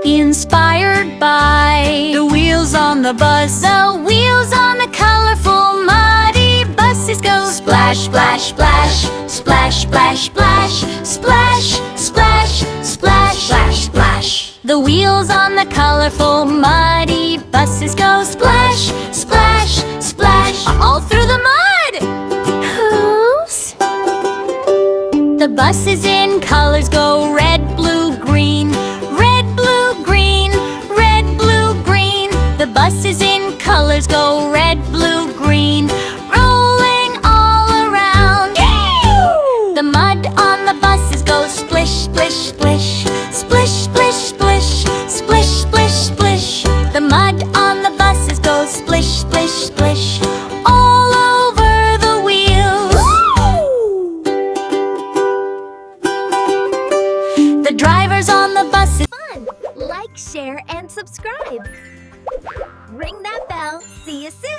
Inspired by the wheels on the bus. the wheels on the colorful muddy buses go splash, splash, splash, splash, splash, splash, splash, splash, splash, splash, splash. The wheels on the colorful muddy buses go splash, splash, splash, all through the mud. Hooves. The buses in colors go red, blue, green, red, blue, green, red, blue, green. The buses in colors go red, blue, green, rolling all around. The mud on the buses goes splish, splish, splish, splish, splish, splish, splish, splish, splish. The mud on the buses goes splish, splish, splish, all over the wheels. The drivers on the buses. Fun! Like, share, and subscribe. Ring that bell. See you soon!